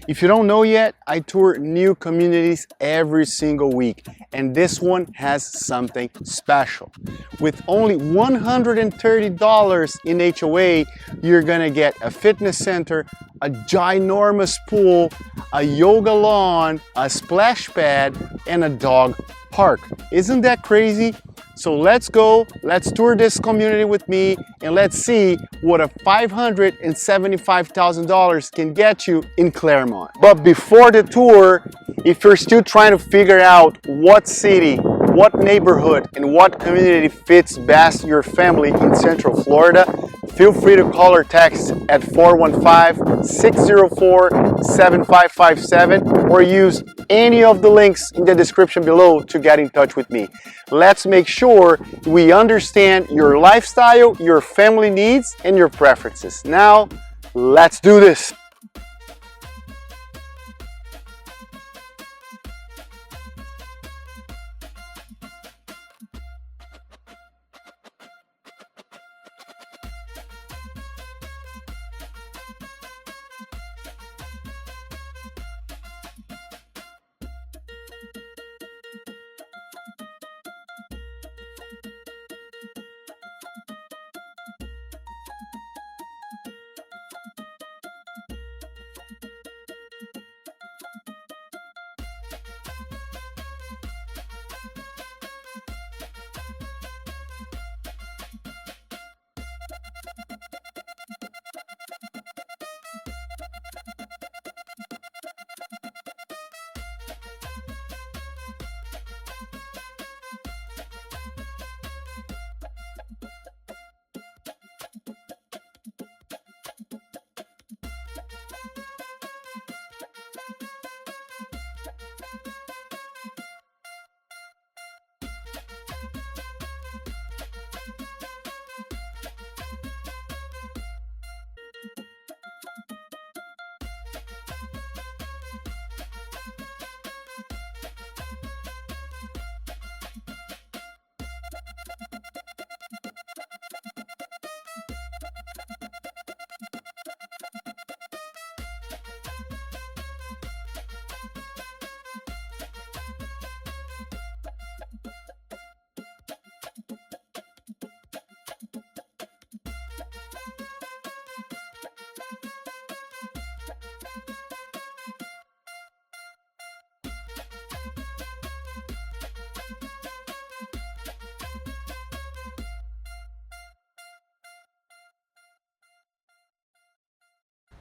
If you don't know yet, I tour new communities every single week, and this one has something special. With only $130 in HOA, you're gonna get a fitness center, a ginormous pool, a yoga lawn, a splash pad, and a dog park. Isn't that crazy? So let's go, let's tour this community with me, and let's see what a $575,000 can get you in Clermont. But before the tour, if you're still trying to figure out what city, what neighborhood, and what community fits best your family in Central Florida, feel free to call or text at 415-604-7557 or use any of the links in the description below to get in touch with me. Let's make sure we understand your lifestyle, your family needs, and your preferences. Now, let's do this.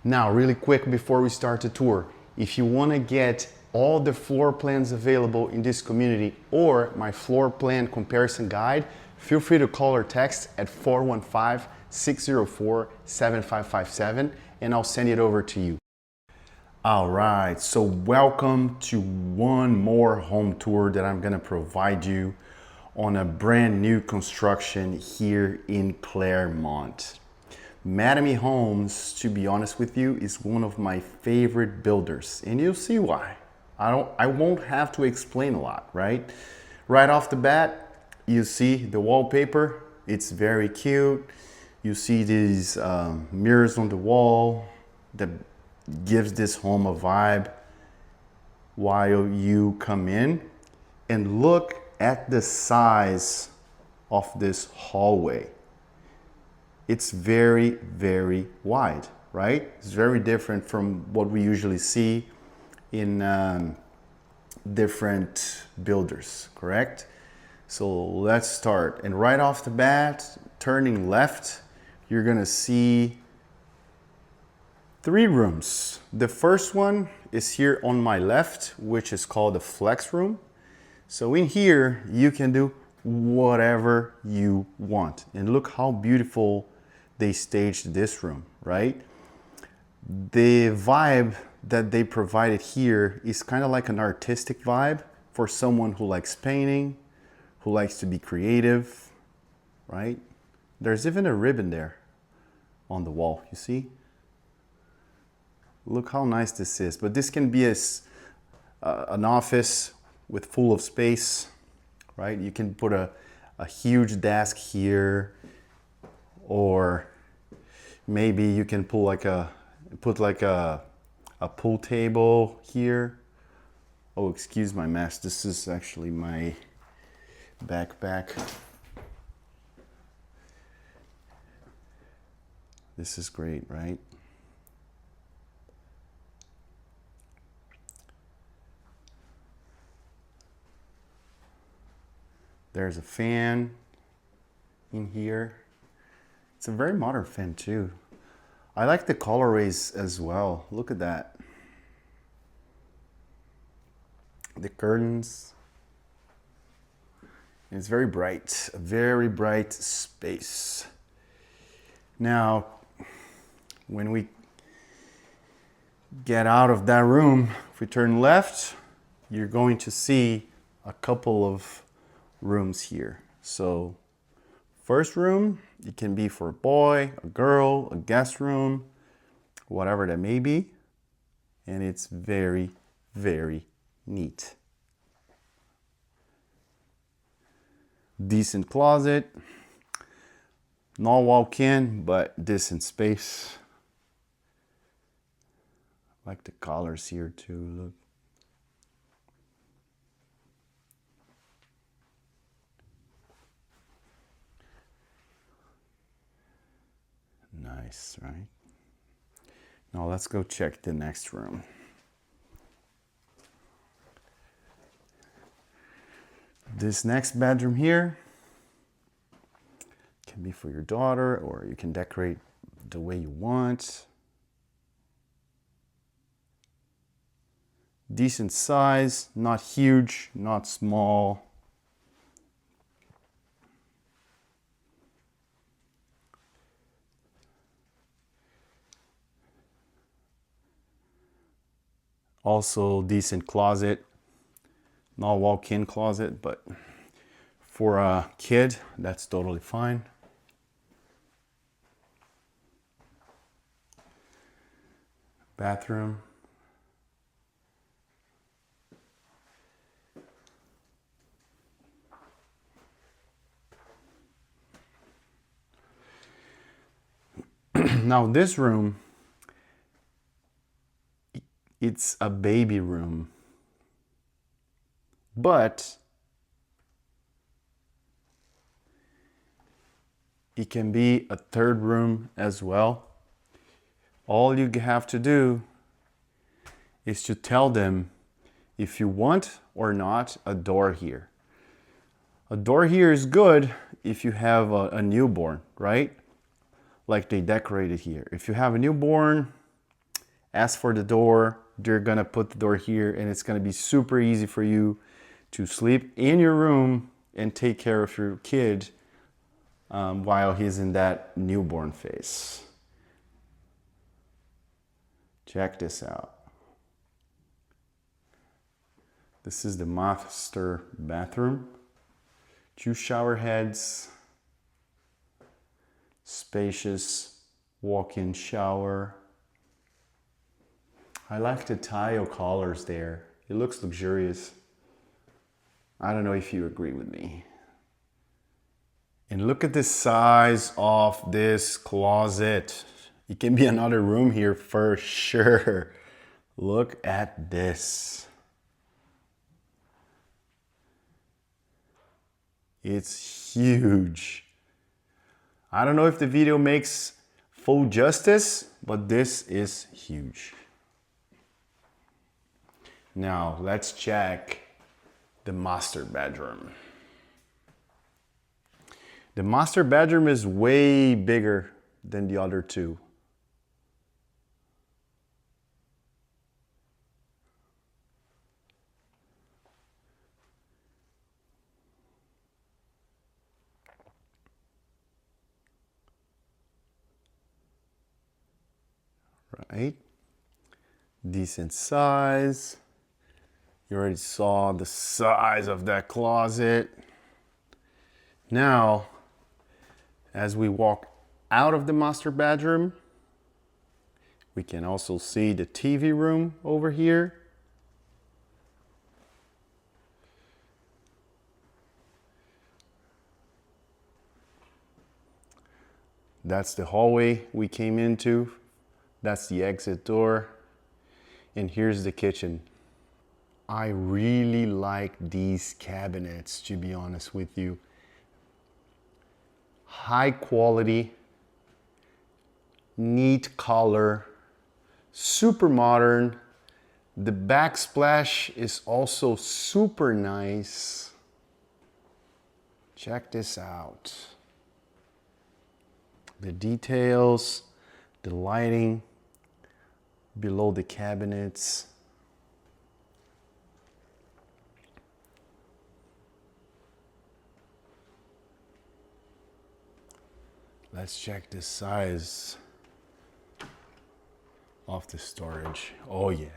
Now, really quick before we start the tour, if you want to get all the floor plans available in this community or my floor plan comparison guide, feel free to call or text at 415-604-7557 and I'll send it over to you. All right, so welcome to one more home tour that I'm gonna provide you on a brand new construction here in Clermont. Mattamy Homes, to be honest with you, is one of my favorite builders, and you'll see why. I won't have to explain a lot, right? Right off the bat, you see the wallpaper. It's very cute. You see these mirrors on the wall that gives this home a vibe while you come in. And look at the size of this hallway. It's very, very wide, right? It's very different from what we usually see in different builders, correct? So let's start. And right off the bat, turning left, you're gonna see 3 rooms. The first one is here on my left, which is called a flex room. So in here, you can do whatever you want. And look how beautiful they staged this room, right? The vibe that they provided here is kind of like an artistic vibe for someone who likes painting, who likes to be creative, right? There's even a ribbon there on the wall, you see? Look how nice this is. But this can be an office with full of space, right? You can put a huge desk here, or maybe you can put like a a pool table here. Oh, excuse my mess. This is actually my backpack. This is great, right? There's a fan in here. It's a very modern fan too. I like the colorways as well. Look at that. The curtains. It's very bright, a very bright space. Now, when we get out of that room, if we turn left, you're going to see a couple of rooms here. So, first room, it can be for a boy, a girl, a guest room, whatever that may be. And it's very, very neat. Decent closet. Not walk-in, but decent space. I like the colors here too, look. Nice, right? Now let's go check the next room. This next bedroom here can be for your daughter, or you can decorate the way you want. Decent size, not huge, not small. Also decent closet, not walk-in closet, but for a kid, that's totally fine. Bathroom. Now this room, it's a baby room, but it can be a third room as well. All you have to do is to tell them if you want or not a door here. A door here is good if you have a newborn, right? Like they decorated here. If you have a newborn, ask for the door. They're gonna put the door here, and it's gonna be super easy for you to sleep in your room and take care of your kid while he's in that newborn phase. Check this out. This is the master bathroom. 2 shower heads, spacious walk-in shower. I like the tile colors there. It looks luxurious. I don't know if you agree with me. And look at the size of this closet. It can be another room here for sure. Look at this. It's huge. I don't know if the video makes full justice, but this is huge. Now let's check the master bedroom. The master bedroom is way bigger than the other two. Right? Decent size. You already saw the size of that closet. Now, as we walk out of the master bedroom, we can also see the TV room over here. That's the hallway we came into. That's the exit door. And here's the kitchen. I really like these cabinets, to be honest with you. High quality, neat color, super modern. The backsplash is also super nice. Check this out. The details, the lighting below the cabinets. Let's check the size of the storage. Oh yeah.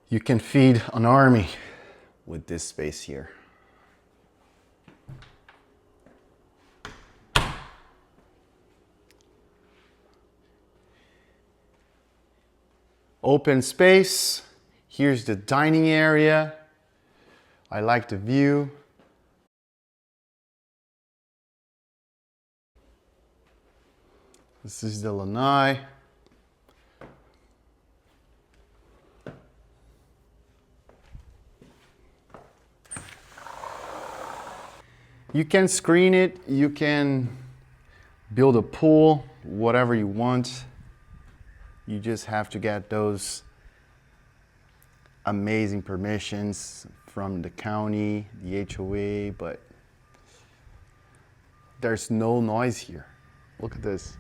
You can feed an army with this space here. Open space. Here's the dining area. I like the view. This is the lanai. You can screen it, you can build a pool, whatever you want. You just have to get those amazing permissions from the county, the HOA, but there's no noise here. Look at this.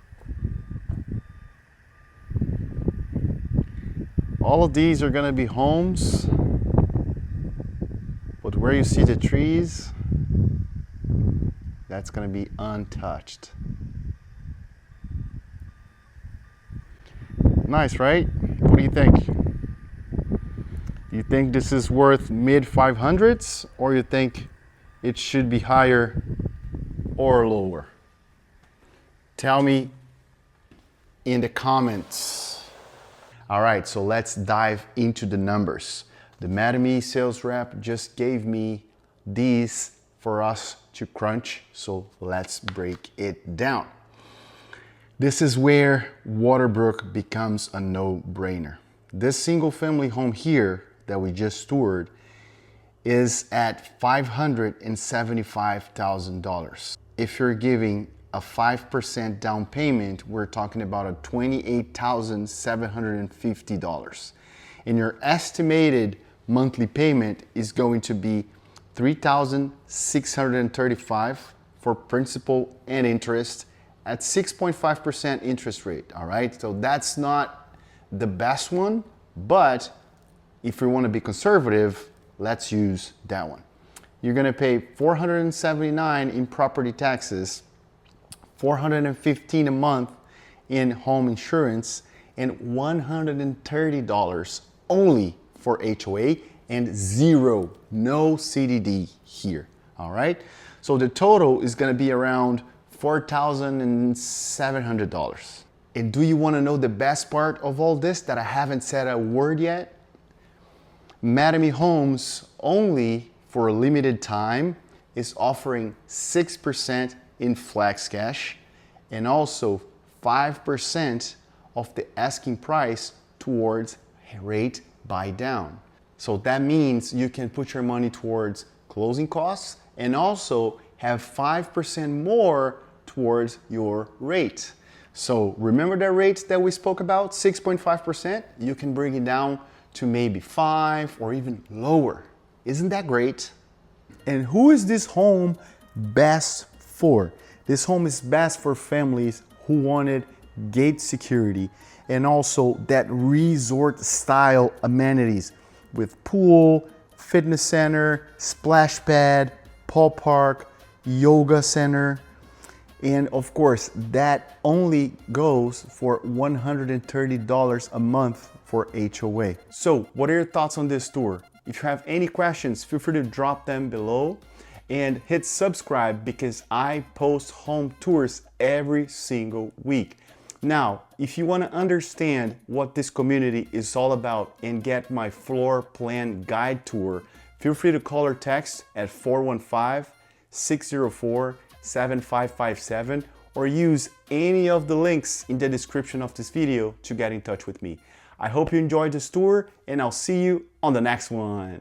All of these are gonna be homes, but where you see the trees, that's gonna be untouched. Nice, right? What do you think? Do you think this is worth mid 500s, or you think it should be higher or lower? Tell me in the comments. All right, so let's dive into the numbers. The Mattamy sales rep just gave me these for us to crunch, so let's break it down. This is where Waterbrooke becomes a no-brainer. This single family home here that we just toured is at $575,000. If you're giving a 5% down payment, we're talking about a $28,750. And your estimated monthly payment is going to be $3,635 for principal and interest at 6.5% interest rate, all right? So that's not the best one, but if we wanna be conservative, let's use that one. You're gonna pay $479 in property taxes, $415 a month in home insurance, and $130 only for HOA, and no CDD here, all right? So the total is gonna be around $4,700. And do you wanna know the best part of all this that I haven't said a word yet? Mattamy Homes, only for a limited time, is offering 6% in flex cash and also 5% of the asking price towards rate buy down. So that means you can put your money towards closing costs and also have 5% more towards your rate. So remember that rate that we spoke about, 6.5%? You can bring it down to maybe 5 or even lower. Isn't that great? And who is this home best for? This home is best for families who wanted gate security and also that resort style amenities with pool, fitness center, splash pad, pool park, yoga center. And of course, that only goes for $130 a month for HOA. So what are your thoughts on this tour? If you have any questions, feel free to drop them below and hit subscribe because I post home tours every single week. Now, if you want to understand what this community is all about and get my floor plan guide tour, feel free to call or text at 415 604-7557 or use any of the links in the description of this video to get in touch with me. I hope you enjoyed this tour and I'll see you on the next one.